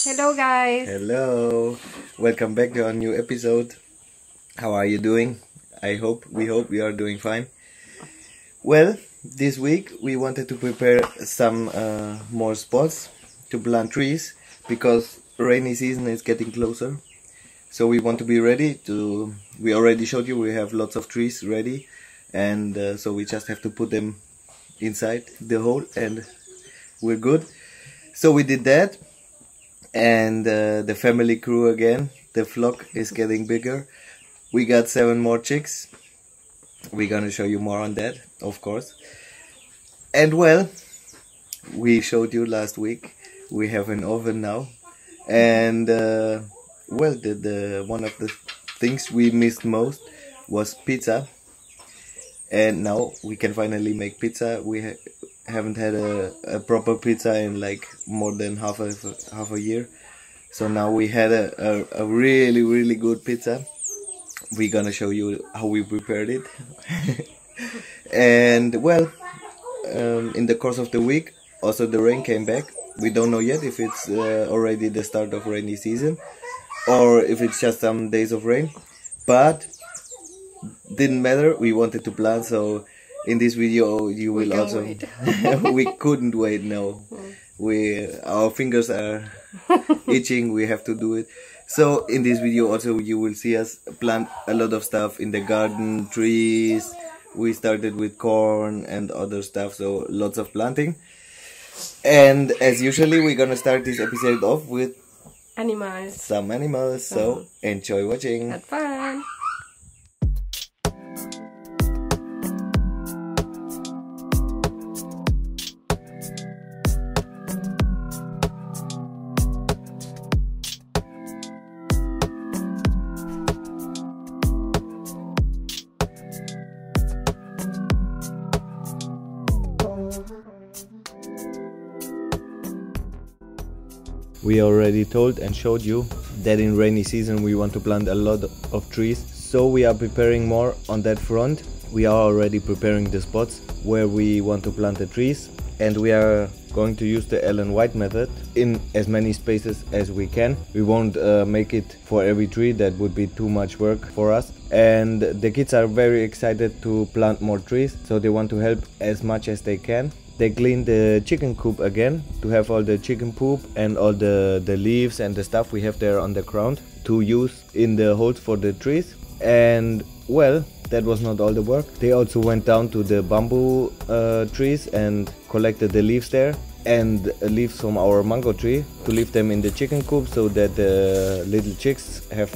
Hello guys. Hello. Welcome back to our new episode. How are you doing? We hope you are doing fine. Well, this week we wanted to prepare some more spots to plant trees because rainy season is getting closer. So we want to be ready to, we already showed you we have lots of trees ready, and so we just have to put them inside the hole and we're good. So we did that, and the family grew again. The flock is getting bigger. We got 7 more chicks. We're gonna show you more on that, of course. And well, we showed you last week we have an oven now, and well, the one of the things we missed most was pizza, and now we can finally make pizza. We haven't had a proper pizza in like more than half a year, so now we had a really good pizza. We're gonna show you how we prepared it. And well, in the course of the week also the rain came back. We don't know yet if it's already the start of rainy season or if it's just some days of rain, but didn't matter, we wanted to plant. So in this video you will also we couldn't wait. No, our fingers are itching, we have to do it. So in this video also you will see us plant a lot of stuff in the garden, trees. We started with corn and other stuff, so lots of planting. And as usually we're gonna start this episode off with some animals, so enjoy watching. Have fun. We already told and showed you that in rainy season we want to plant a lot of trees, so we are preparing more on that front. We are already preparing the spots where we want to plant the trees, and we are going to use the Ellen White method in as many spaces as we can. We won't make it for every tree, that would be too much work for us. And the kids are very excited to plant more trees, so they want to help as much as they can. They cleaned the chicken coop again to have all the chicken poop and all the leaves and the stuff we have there on the ground to use in the holes for the trees. And well, that was not all the work. They also went down to the bamboo trees and collected the leaves there and leaves from our mango tree to leave them in the chicken coop so that the little chicks have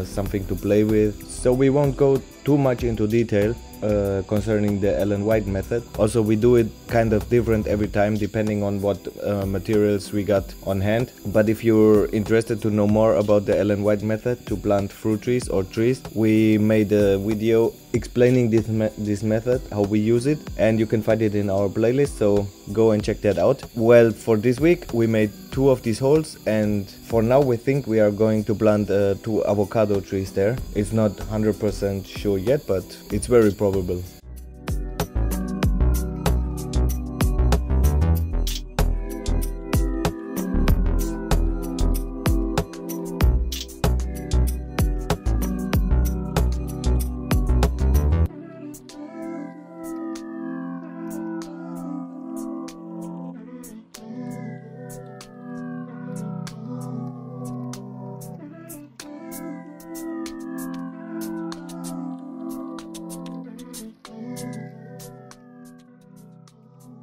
something to play with. So we won't go too much into detail concerning the Ellen White method. Also we do it kind of different every time depending on what materials we got on hand. But if you're interested to know more about the Ellen White method to plant fruit trees or trees, we made a video explaining this method, how we use it, and you can find it in our playlist, so go and check that out. Well, for this week we made 2 of these holes, and for now we think we are going to plant 2 avocado trees there. It's not 100% sure yet, but it's very probable.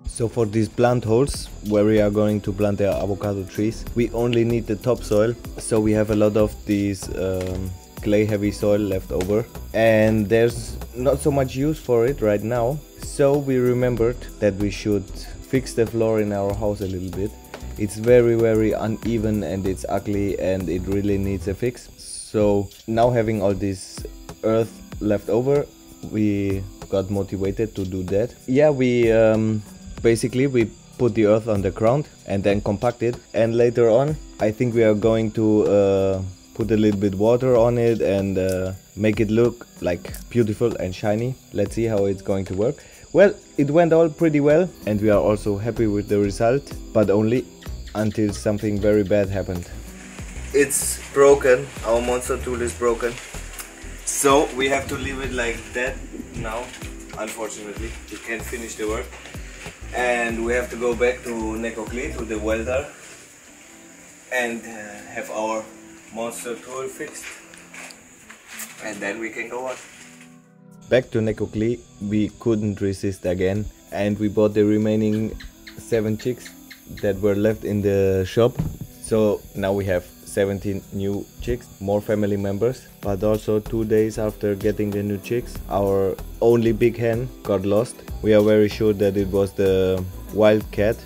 So for these plant holes where we are going to plant the avocado trees, we only need the topsoil. So we have a lot of these clay heavy soil left over, and there's not so much use for it right now. So we remembered that we should fix the floor in our house a little bit. It's very uneven and it's ugly and it really needs a fix. So now having all this earth left over, we got motivated to do that. Yeah, basically we put the earth on the ground and then compact it, and later on I think we are going to put a little bit water on it and make it look like beautiful and shiny. Let's see how it's going to work. Well, it went all pretty well and we are also happy with the result, but only until something very bad happened. It's broken, our monster tool is broken, so we have to leave it like that now. Unfortunately, we can't finish the work, and we have to go back to Necoclí, to the welder, and have our monster tool fixed, and then we can go on. Back to Necoclí, we couldn't resist again, and we bought the remaining 7 chicks that were left in the shop. So now we have 17 new chicks, more family members. But also 2 days after getting the new chicks, our only big hen got lost. We are very sure that it was the wild cat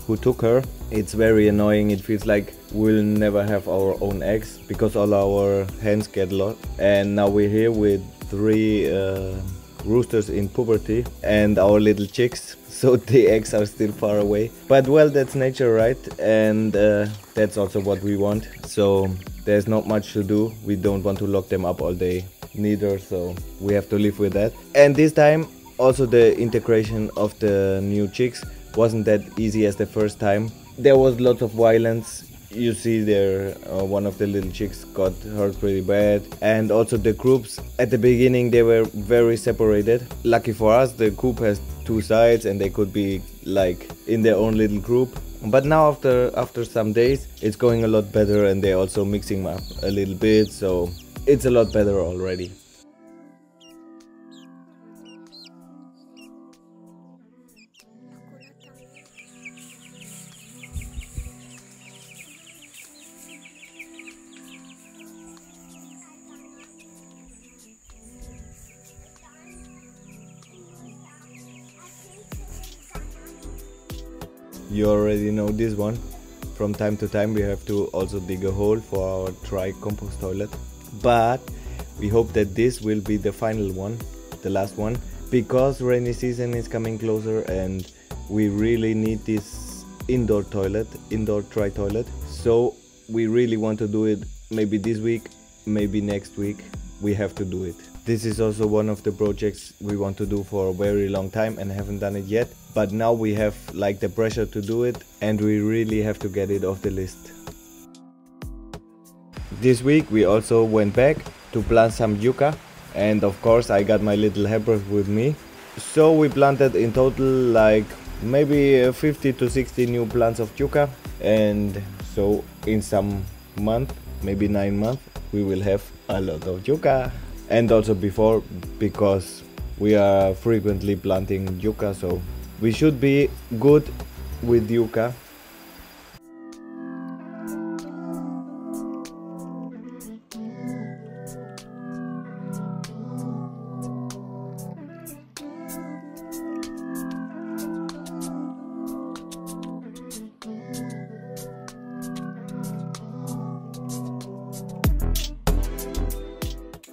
who took her. It's very annoying. It feels like we'll never have our own eggs because all our hens get lost. And now we're here with 3 roosters in puberty and our little chicks, so the eggs are still far away. But well, that's nature, right? And that's also what we want, so there's not much to do. We don't want to lock them up all day neither, so we have to live with that. And this time also the integration of the new chicks wasn't that easy as the first time. There was lots of violence. You see there, one of the little chicks got hurt pretty bad, and also the groups at the beginning, they were very separated. Lucky for us, the coop has 2 sides and they could be like in their own little group. But now after some days, it's going a lot better, and they're also mixing up a little bit, so it's a lot better already. You already know this one. From time to time we have to also dig a hole for our dry compost toilet. But we hope that this will be the final one, the last one, because rainy season is coming closer and we really need this indoor toilet, indoor dry toilet. So we really want to do it maybe this week, maybe next week. We have to do it. This is also one of the projects we want to do for a very long time and haven't done it yet. But now we have like the pressure to do it, and we really have to get it off the list. This week we also went back to plant some yucca, and of course I got my little helpers with me. So we planted in total like maybe 50 to 60 new plants of yucca, and so in some month, maybe 9 months, we will have a lot of yucca. And also before, because we are frequently planting yucca, so we should be good with yucca.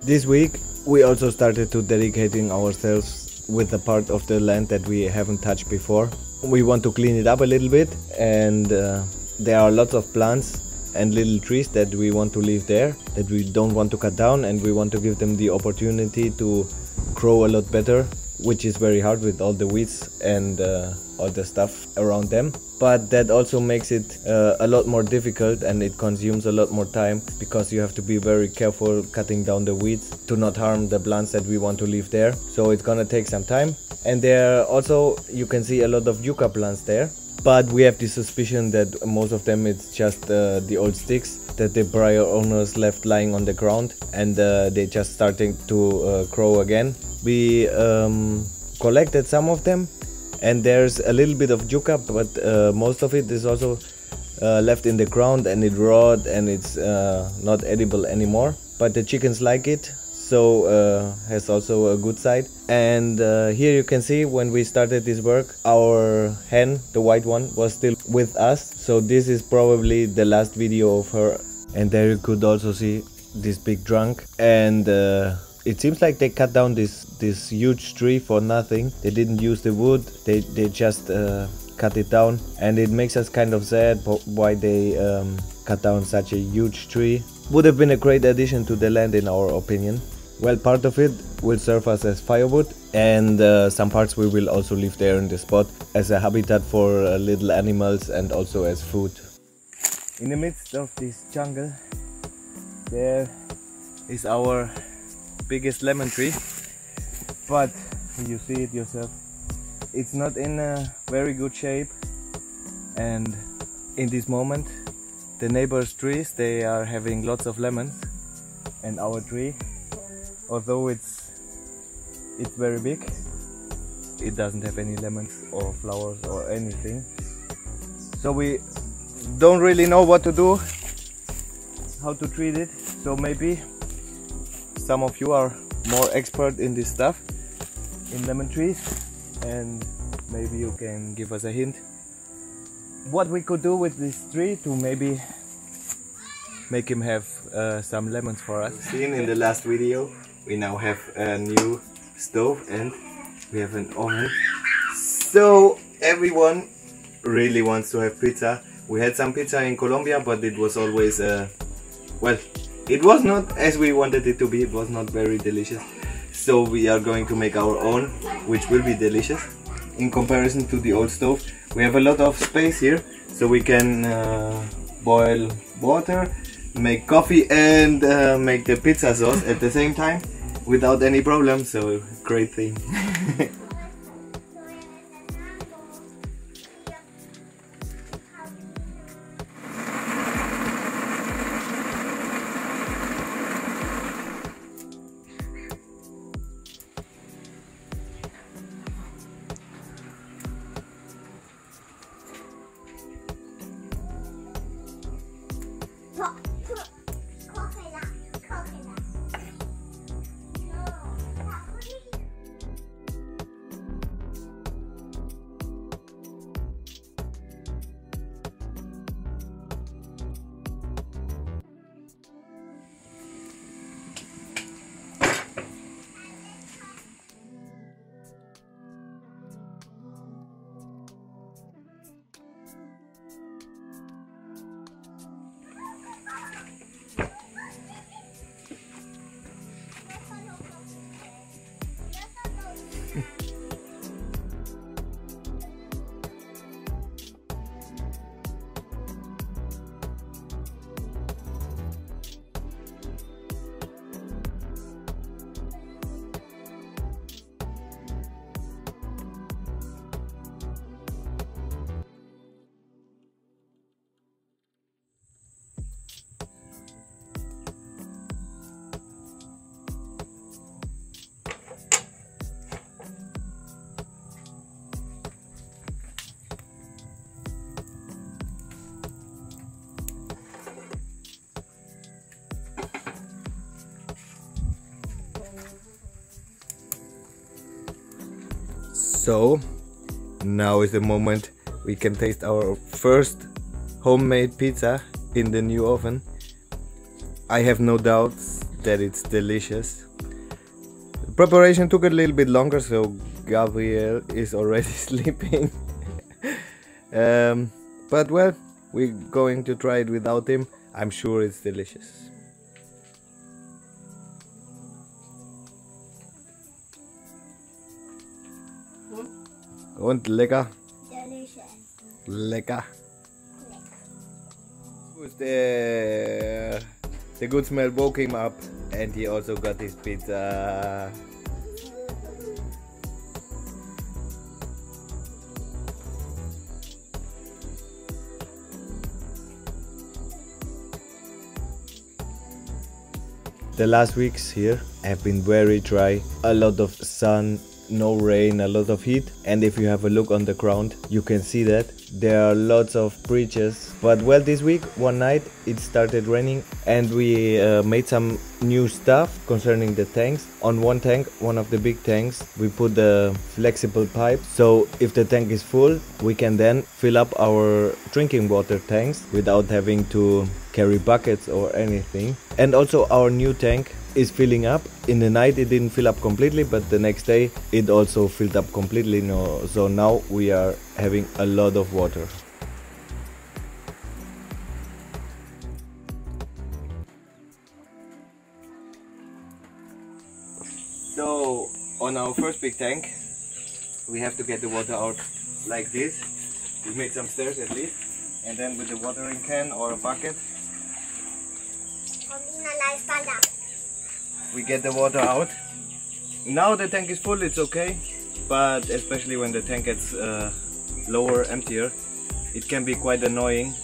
This week we also started to dedicating ourselves with a part of the land that we haven't touched before. We want to clean it up a little bit, and there are lots of plants and little trees that we want to leave there, that we don't want to cut down, and we want to give them the opportunity to grow a lot better, which is very hard with all the weeds and all the stuff around them. But that also makes it a lot more difficult, and it consumes a lot more time, because you have to be very careful cutting down the weeds to not harm the plants that we want to leave there. So it's gonna take some time. And there also you can see a lot of yucca plants there, but we have the suspicion that most of them it's just the old sticks that the prior owners left lying on the ground, and they just starting to grow again. We collected some of them, and there's a little bit of yucca, but most of it is also left in the ground, and it rot, and it's not edible anymore. But the chickens like it, so has also a good side. And here you can see when we started this work, our hen, the white one, was still with us. So this is probably the last video of her. And there you could also see this big trunk, and it seems like they cut down this huge tree for nothing. They didn't use the wood, they just cut it down, and it makes us kind of sad why they cut down such a huge tree. Would have been a great addition to the land in our opinion. Well, part of it will serve us as firewood, and some parts we will also leave there in the spot as a habitat for little animals and also as food. In the midst of this jungle, there is our biggest lemon tree, but you see it yourself, it's not in a very good shape, and in this moment the neighbors' trees, they are having lots of lemons, and our tree, although it's very big, it doesn't have any lemons or flowers or anything. So we don't really know what to do, how to treat it. So maybe some of you are more expert in this stuff, in lemon trees, and maybe you can give us a hint what we could do with this tree to maybe make him have some lemons for us. Seen in the last video, we now have a new stove and we have an oven. So everyone really wants to have pizza. We had some pizza in Colombia, but it was always well, it was not as we wanted it to be. It was not very delicious. So we are going to make our own, which will be delicious. In comparison to the old stove, we have a lot of space here, so we can boil water, make coffee, and make the pizza sauce at the same time without any problem. So great thing. So now is the moment we can taste our first homemade pizza in the new oven. I have no doubts that it's delicious. The preparation took a little bit longer, so Gabriel is already sleeping. But well, we're going to try it without him. I'm sure it's delicious. Und lecker. Delicious. Lecker. The good smell woke him up, and he also got his pizza. The last weeks here have been very dry, a lot of sun, no rain, a lot of heat, and if you have a look on the ground you can see that there are lots of breaches. But well, this week one night it started raining and we made some new stuff concerning the tanks. On one tank, one of the big tanks, we put the flexible pipe, so if the tank is full we can then fill up our drinking water tanks without having to carry buckets or anything. And also our new tank is filling up. In the night it didn't fill up completely, but the next day it also filled up completely. So now we are having a lot of water. So on our first big tank we have to get the water out like this. We made some stairs at least, and then with the watering can or a bucket we get the water out. Now the tank is full, it's okay, but especially when the tank gets lower, emptier, it can be quite annoying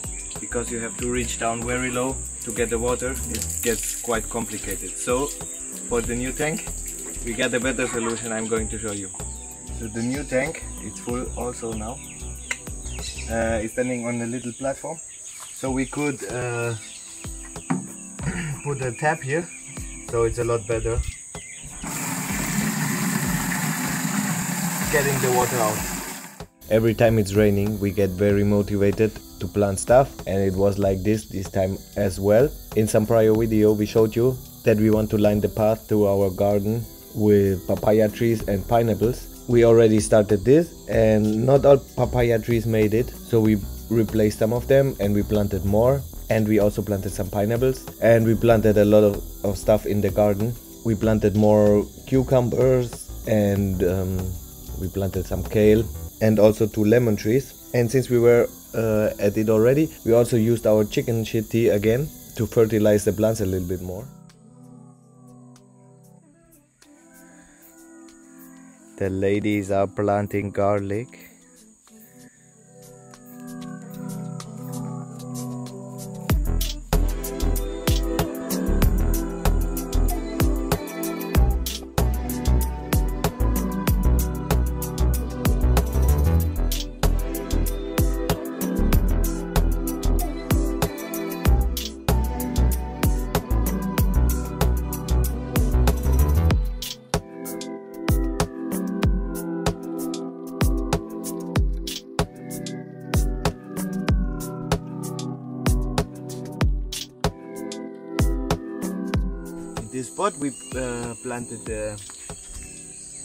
because you have to reach down very low to get the water. It gets quite complicated. So for the new tank we get a better solution I'm going to show you. So the new tank, it's full also now. It's standing on a little platform, so we could put a tap here, so it's a lot better getting the water out. Every time it's raining we get very motivated to plant stuff, and it was like this time as well. In some prior video we showed you that we want to line the path to our garden with papaya trees and pineapples. We already started this, and not all papaya trees made it, so we replaced some of them and we planted more, and we also planted some pineapples, and we planted a lot of stuff in the garden. We planted more cucumbers, and we planted some kale and also 2 lemon trees. And since we were at it already, we also used our chicken shit tea again to fertilize the plants a little bit more. The ladies are planting garlic. This spot we planted the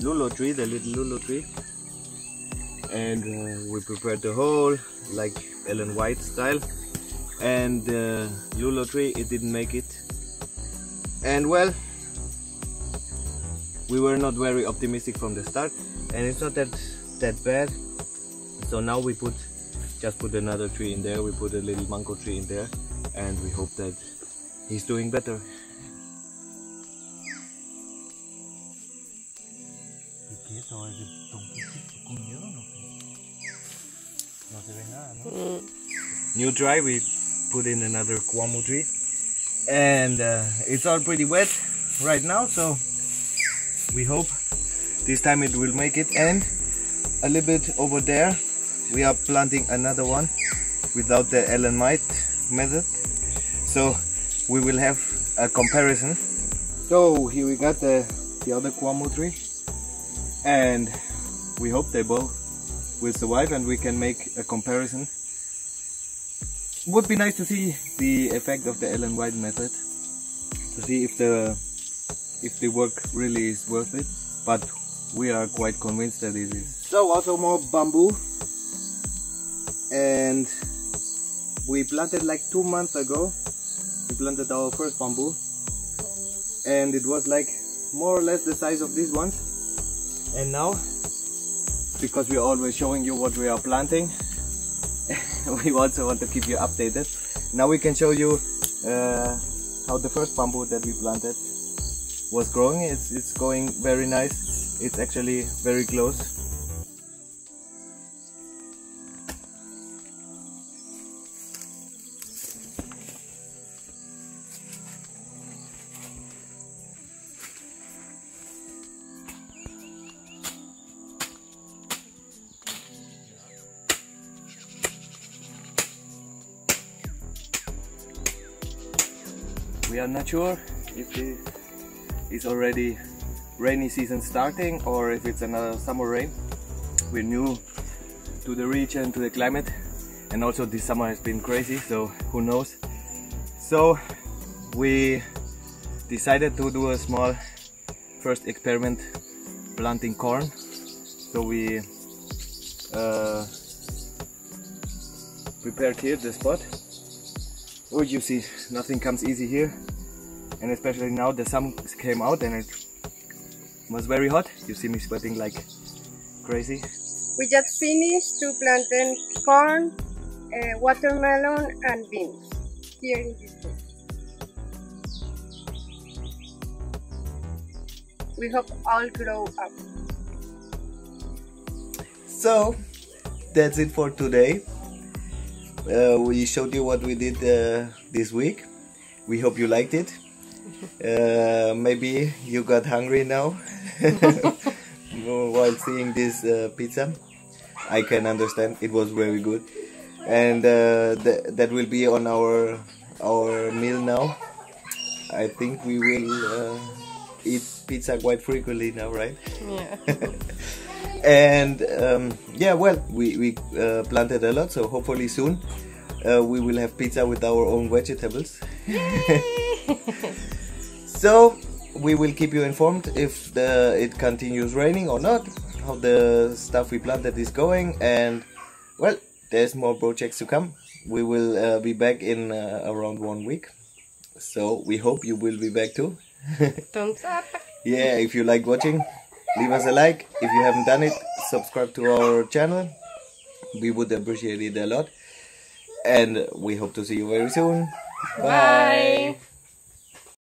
lulo tree, the little lulo tree, and we prepared the hole like Ellen White style, and the lulo tree, it didn't make it, and well, we were not very optimistic from the start, and it's not that bad. So now we just put another tree in there, we put a little mango tree in there, and we hope that he's doing better. New dry, we put in another kwamo tree, and it's all pretty wet right now, so we hope this time it will make it. And a little bit over there we are planting another one without the Ellen White method, so we will have a comparison. So here we got the other kwamo tree, and we hope they both will survive and we can make a comparison. Would be nice to see the effect of the Ellen White method, to see if the work really is worth it, but we are quite convinced that it is. So also more bamboo, and we planted like 2 months ago. We planted our first bamboo, and it was like more or less the size of these ones. And now, because we are always showing you what we are planting, we also want to keep you updated. Now we can show you how the first bamboo that we planted was growing. It's going very nice. It's actually very close. We are not sure if it's already rainy season starting or if it's another summer rain. We're new to the region, to the climate, and also this summer has been crazy, so who knows. So we decided to do a small first experiment planting corn. So we prepared here the spot. Oh, you see, nothing comes easy here, and especially now the sun came out and it was very hot. You see me sweating like crazy. We just finished to planting corn, watermelon and beans here in this book. We hope all grow up. So that's it for today. We showed you what we did this week. We hope you liked it. Maybe you got hungry now while seeing this pizza. I can understand, it was very good, and that will be on our meal now. I think we will eat pizza quite frequently now, right? Yeah. And yeah, well, we planted a lot, so hopefully soon we will have pizza with our own vegetables. So we will keep you informed if it continues raining or not, how the stuff we planted is going, and well, there's more projects to come. We will be back in around 1 week, so we hope you will be back too. Thumbs up. Yeah, if you like watching, leave us a like. If you haven't done it, subscribe to our channel. We would appreciate it a lot, and we hope to see you very soon. Bye.